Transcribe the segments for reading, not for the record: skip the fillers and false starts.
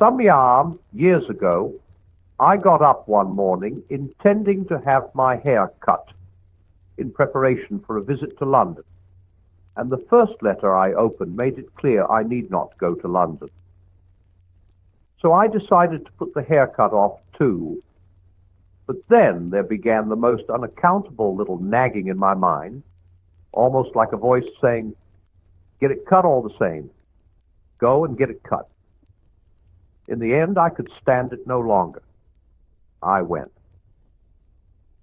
Some years ago, I got up one morning intending to have my hair cut in preparation for a visit to London, and the first letter I opened made it clear I need not go to London. So I decided to put the haircut off too. But then there began the most unaccountable little nagging in my mind, almost like a voice saying, "Get it cut all the same. Go and get it cut." In the end, I could stand it no longer. I went.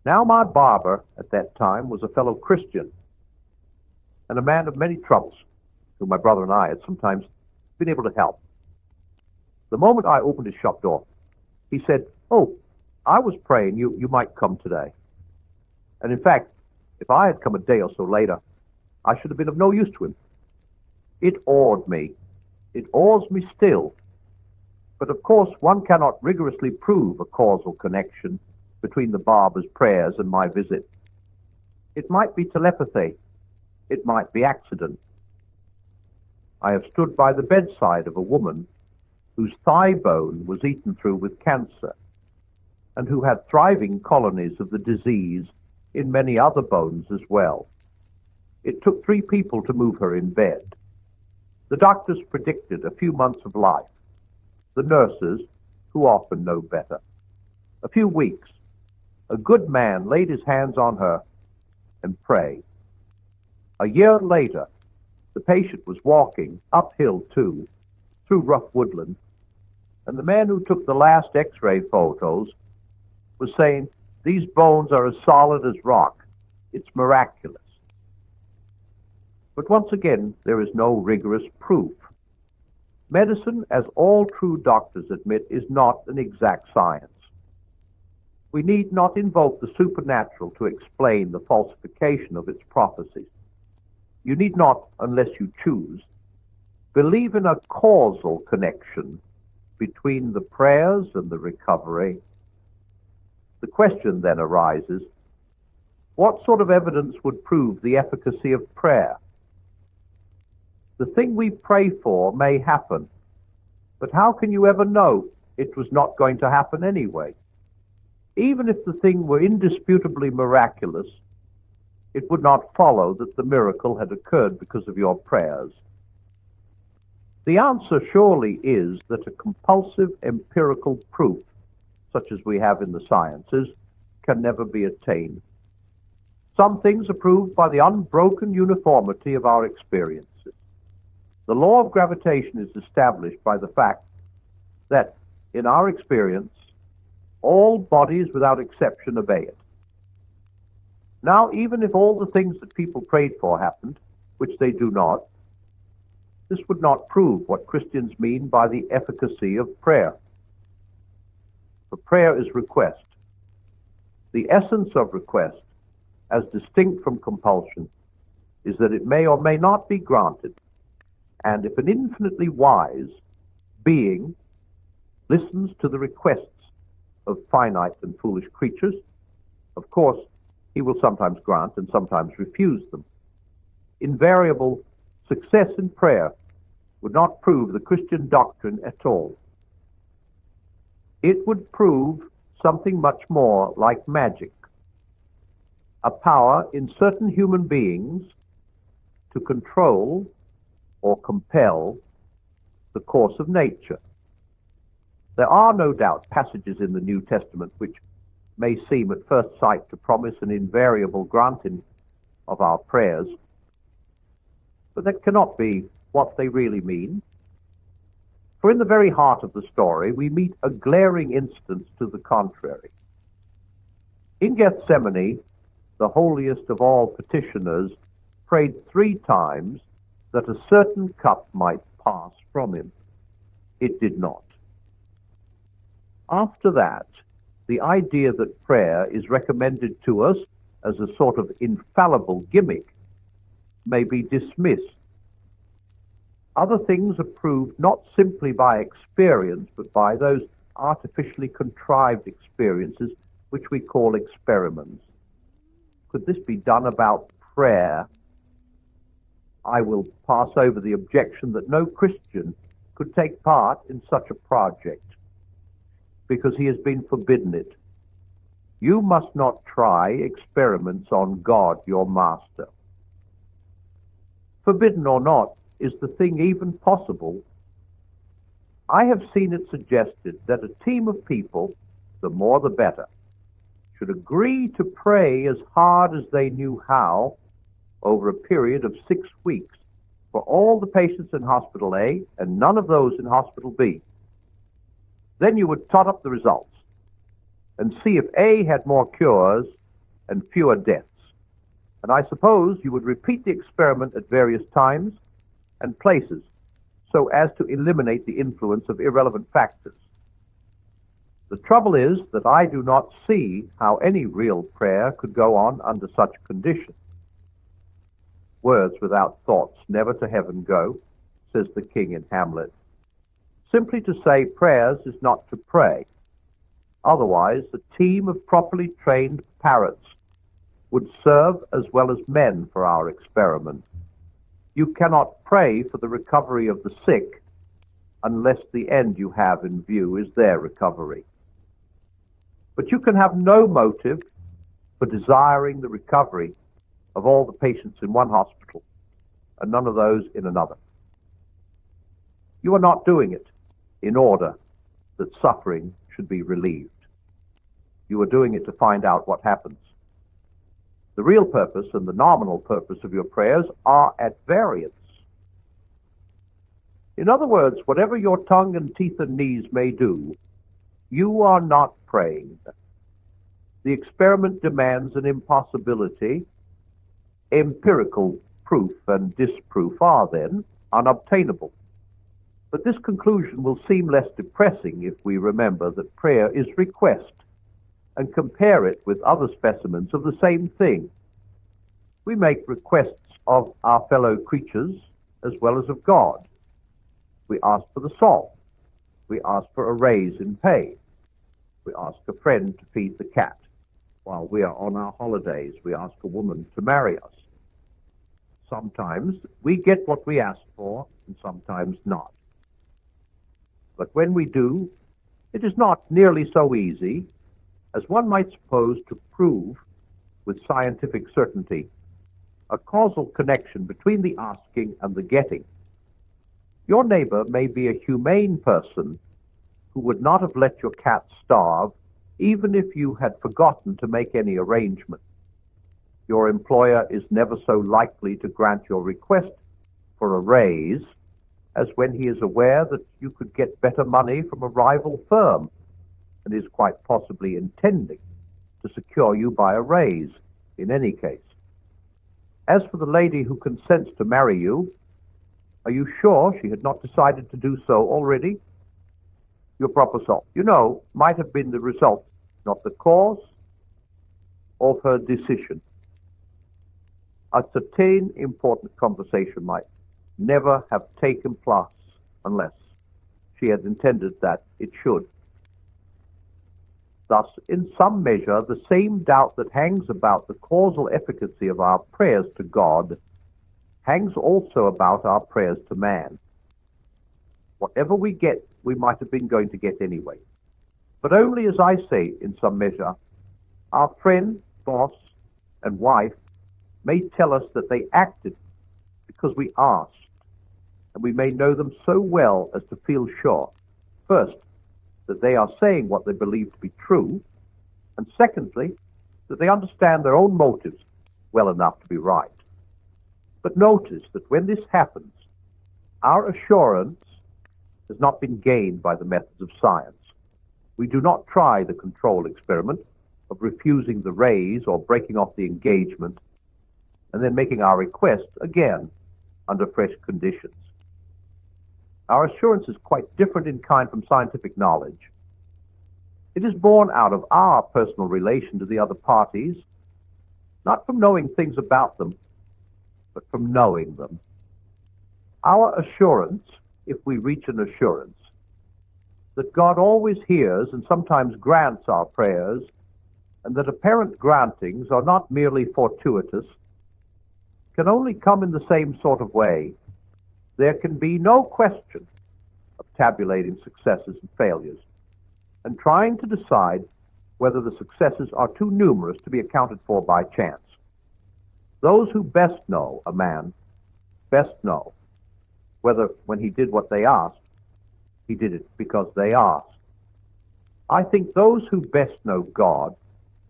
Now, my barber at that time was a fellow Christian and a man of many troubles, whom my brother and I had sometimes been able to help. The moment I opened his shop door, he said, "Oh, I was praying you might come today." And in fact, if I had come a day or so later, I should have been of no use to him. It awed me. It awes me still. But of course, one cannot rigorously prove a causal connection between the barber's prayers and my visit. It might be telepathy. It might be accident. I have stood by the bedside of a woman whose thigh bone was eaten through with cancer, and who had thriving colonies of the disease in many other bones as well. It took 3 people to move her in bed. The doctors predicted a few months of life. The nurses, who often know better, a few weeks. A good man laid his hands on her and prayed. A year later, the patient was walking uphill too, through rough woodland, and the man who took the last X-ray photos was saying, "These bones are as solid as rock. It's miraculous." But once again, there is no rigorous proof. Medicine, as all true doctors admit, is not an exact science. We need not invoke the supernatural to explain the falsification of its prophecies. You need not, unless you choose, believe in a causal connection between the prayers and the recovery. The question then arises, what sort of evidence would prove the efficacy of prayer? The thing we pray for may happen, but how can you ever know it was not going to happen anyway? Even if the thing were indisputably miraculous, it would not follow that the miracle had occurred because of your prayers. The answer surely is that a compulsive empirical proof, such as we have in the sciences, can never be attained. Some things are proved by the unbroken uniformity of our experiences. The law of gravitation is established by the fact that, in our experience, all bodies without exception obey it. Now, even if all the things that people prayed for happened, which they do not, this would not prove what Christians mean by the efficacy of prayer. For prayer is request. The essence of request, as distinct from compulsion, is that it may or may not be granted. And if an infinitely wise being listens to the requests of finite and foolish creatures, of course, he will sometimes grant and sometimes refuse them. Invariable success in prayer would not prove the Christian doctrine at all. It would prove something much more like magic, a power in certain human beings to control or compel the course of nature. There are no doubt passages in the New Testament which may seem at first sight to promise an invariable granting of our prayers, but that cannot be what they really mean. For in the very heart of the story, we meet a glaring instance to the contrary. In Gethsemane, the holiest of all petitioners prayed 3 times that a certain cup might pass from him. It did not. After that, the idea that prayer is recommended to us as a sort of infallible gimmick may be dismissed. Other things are proved not simply by experience, but by those artificially contrived experiences which we call experiments. Could this be done about prayer? I will pass over the objection that no Christian could take part in such a project because he has been forbidden it. You must not try experiments on God, your master. Forbidden or not, is the thing even possible? I have seen it suggested that a team of people, the more the better, should agree to pray as hard as they knew how over a period of 6 weeks for all the patients in Hospital A and none of those in Hospital B. Then you would tot up the results and see if A had more cures and fewer deaths. And I suppose you would repeat the experiment at various times and places so as to eliminate the influence of irrelevant factors. The trouble is that I do not see how any real prayer could go on under such conditions. Words without thoughts never to heaven go, says the king in Hamlet. Simply to say prayers is not to pray. Otherwise, a team of properly trained parrots would serve as well as men for our experiment. You cannot pray for the recovery of the sick unless the end you have in view is their recovery. But you can have no motive for desiring the recovery of all the patients in one hospital and none of those in another. You are not doing it in order that suffering should be relieved. You are doing it to find out what happens. The real purpose and the nominal purpose of your prayers are at variance. In other words, whatever your tongue and teeth and knees may do, you are not praying. The experiment demands an impossibility. Empirical proof and disproof are then unobtainable. But this conclusion will seem less depressing if we remember that prayer is request and compare it with other specimens of the same thing. We make requests of our fellow creatures as well as of God. We ask for the salt. We ask for a raise in pay. We ask a friend to feed the cat. While we are on our holidays, we ask a woman to marry us. Sometimes we get what we ask for, and sometimes not. But when we do, it is not nearly so easy as one might suppose to prove with scientific certainty a causal connection between the asking and the getting. Your neighbor may be a humane person who would not have let your cat starve even if you had forgotten to make any arrangement. Your employer is never so likely to grant your request for a raise as when he is aware that you could get better money from a rival firm and is quite possibly intending to secure you by a raise in any case. As for the lady who consents to marry you, are you sure she had not decided to do so already? Your proposal, might have been the result, not the cause, of her decision. A certain important conversation might never have taken place unless she had intended that it should. Thus, in some measure, the same doubt that hangs about the causal efficacy of our prayers to God hangs also about our prayers to man. Whatever we get, we might have been going to get anyway. But only, as I say, in some measure, our friend, boss, and wife may tell us that they acted because we asked, and we may know them so well as to feel sure, first, that they are saying what they believe to be true, and secondly, that they understand their own motives well enough to be right. But notice that when this happens, our assurance has not been gained by the methods of science. We do not try the control experiment of refusing the raise or breaking off the engagement and then making our request again under fresh conditions. Our assurance is quite different in kind from scientific knowledge. It is born out of our personal relation to the other parties, not from knowing things about them, but from knowing them. Our assurance, if we reach an assurance, that God always hears and sometimes grants our prayers, and that apparent grantings are not merely fortuitous, can only come in the same sort of way. There can be no question tabulating successes and failures, and trying to decide whether the successes are too numerous to be accounted for by chance. Those who best know a man best know whether when he did what they asked, he did it because they asked. I think those who best know God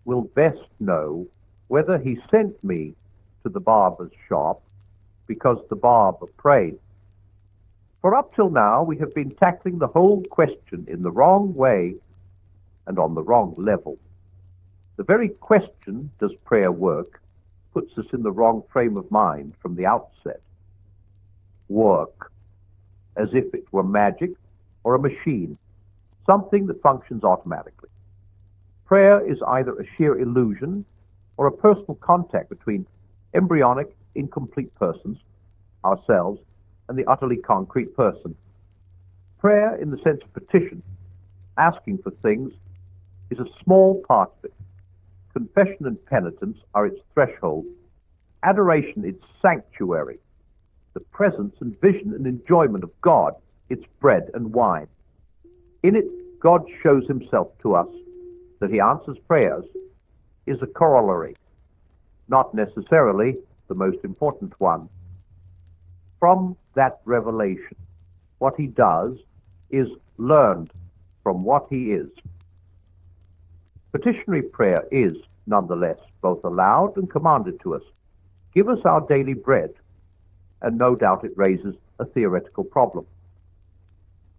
will best know whether he sent me to the barber's shop because the barber prayed. For up till now, we have been tackling the whole question in the wrong way and on the wrong level. The very question, does prayer work, puts us in the wrong frame of mind from the outset. Work, as if it were magic or a machine, something that functions automatically. Prayer is either a sheer illusion or a personal contact between embryonic, incomplete persons, ourselves, and the utterly concrete person. Prayer, in the sense of petition, asking for things, is a small part of it. Confession and penitence are its threshold. Adoration its sanctuary. The presence and vision and enjoyment of God its bread and wine. In it, God shows himself to us. That he answers prayers is a corollary, not necessarily the most important one. From that revelation, what he does is learned from what he is. Petitionary prayer is, nonetheless, both allowed and commanded to us. Give us our daily bread, and no doubt it raises a theoretical problem.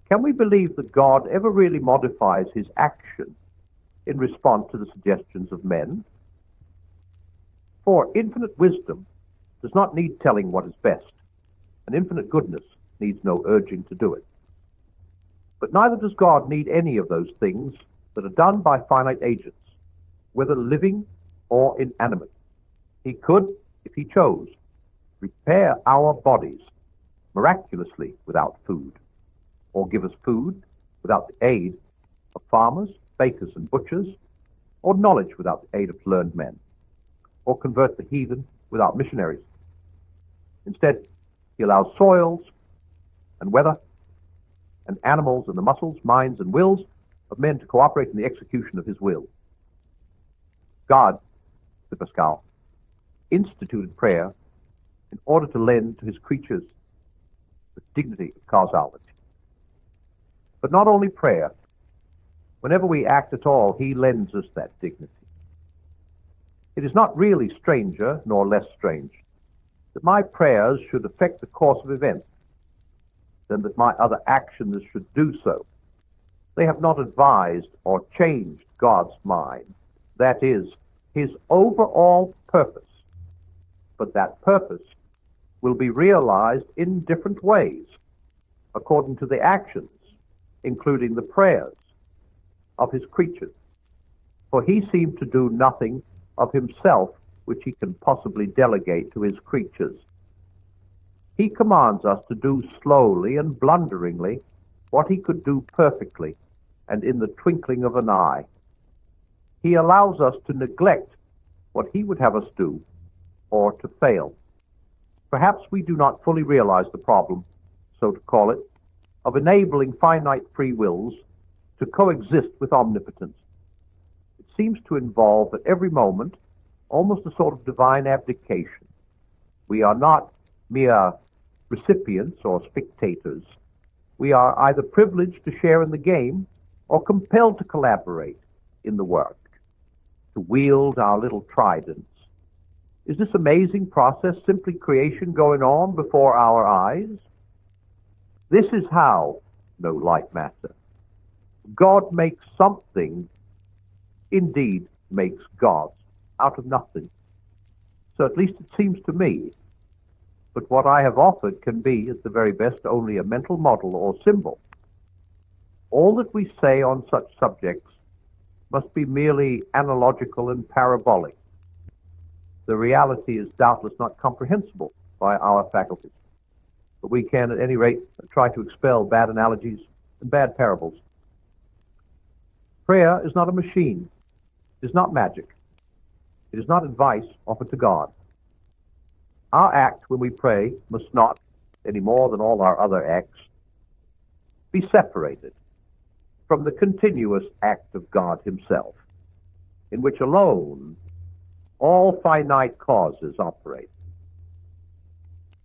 Can we believe that God ever really modifies his action in response to the suggestions of men? For infinite wisdom does not need telling what is best, and infinite goodness needs no urging to do it. But neither does God need any of those things that are done by finite agents, whether living or inanimate. He could, if he chose, repair our bodies miraculously without food, or give us food without the aid of farmers, bakers, and butchers, or knowledge without the aid of learned men, or convert the heathen without missionaries. Instead, he allows soils and weather and animals and the muscles, minds, and wills of men to cooperate in the execution of his will. God, said Pascal, instituted prayer in order to lend to his creatures the dignity of causality. But not only prayer. Whenever we act at all, he lends us that dignity. It is not really stranger, nor less strange, that my prayers should affect the course of events than that my other actions should do so. They have not advised or changed God's mind, that is, his overall purpose. But that purpose will be realized in different ways, according to the actions, including the prayers, of his creatures. For he seemed to do nothing of himself which he can possibly delegate to his creatures. He commands us to do slowly and blunderingly what he could do perfectly and in the twinkling of an eye. He allows us to neglect what he would have us do, or to fail. Perhaps we do not fully realize the problem, so to call it, of enabling finite free wills to coexist with omnipotence. It seems to involve at every moment almost a sort of divine abdication. We are not mere recipients or spectators. We are either privileged to share in the game or compelled to collaborate in the work, to wield our little tridents. Is this amazing process simply creation going on before our eyes? This is how, no light matter, God makes something, indeed makes gods, out of nothing. So at least it seems to me. But what I have offered can be, at the very best, only a mental model or symbol. All that we say on such subjects must be merely analogical and parabolic. The reality is doubtless not comprehensible by our faculties, but we can, at any rate, try to expel bad analogies and bad parables. Prayer is not a machine. It is not magic. It is not advice offered to God. Our act when we pray must not, any more than all our other acts, be separated from the continuous act of God himself, in which alone all finite causes operate.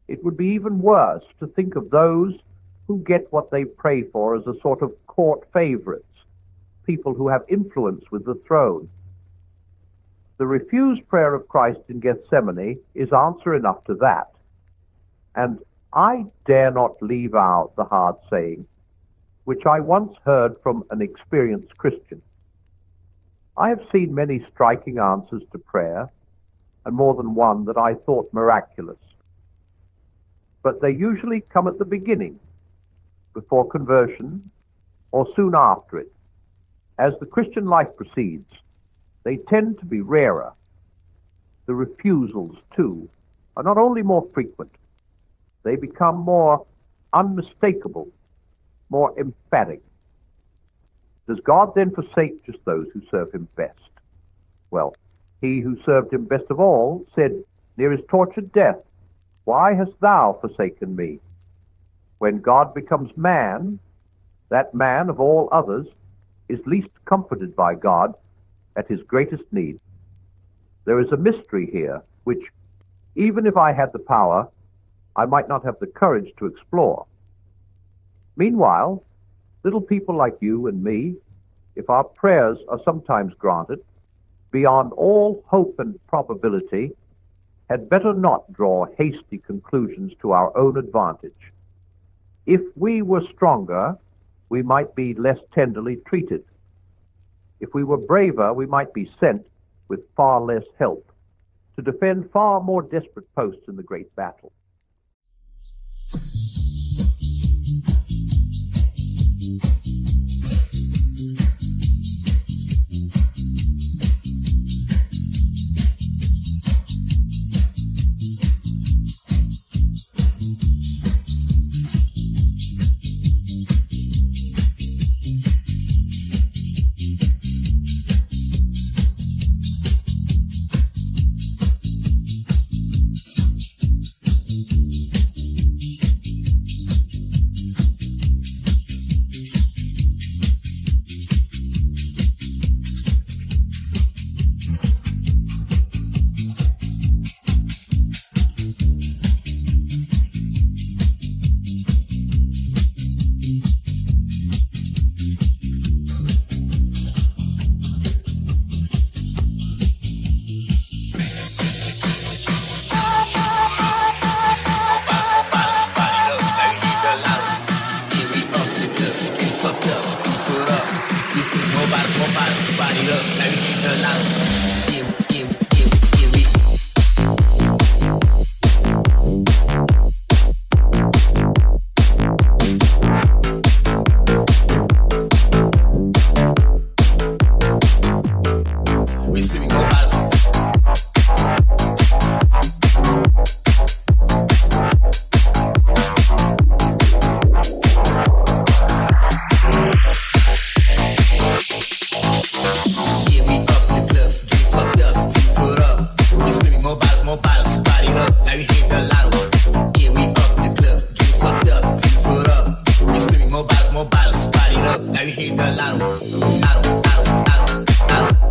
It would be even worse to think of those who get what they pray for as a sort of court favorites, people who have influence with the throne. The refused prayer of Christ in Gethsemane is answer enough to that. And I dare not leave out the hard saying, which I once heard from an experienced Christian. I have seen many striking answers to prayer, and more than one that I thought miraculous. But they usually come at the beginning, before conversion, or soon after it. As the Christian life proceeds, they tend to be rarer. The refusals, too, are not only more frequent, they become more unmistakable, more emphatic. Does God then forsake just those who serve him best? Well, he who served him best of all said near his tortured death, "Why hast thou forsaken me?" When God becomes man, that man of all others is least comforted by God at his greatest need. There is a mystery here which, even if I had the power, I might not have the courage to explore. Meanwhile, little people like you and me, if our prayers are sometimes granted, beyond all hope and probability, had better not draw hasty conclusions to our own advantage. If we were stronger, we might be less tenderly treated. If we were braver, we might be sent with far less help to defend far more desperate posts in the great battle. Now you hit the lotto, lotto, lotto, lotto, lotto.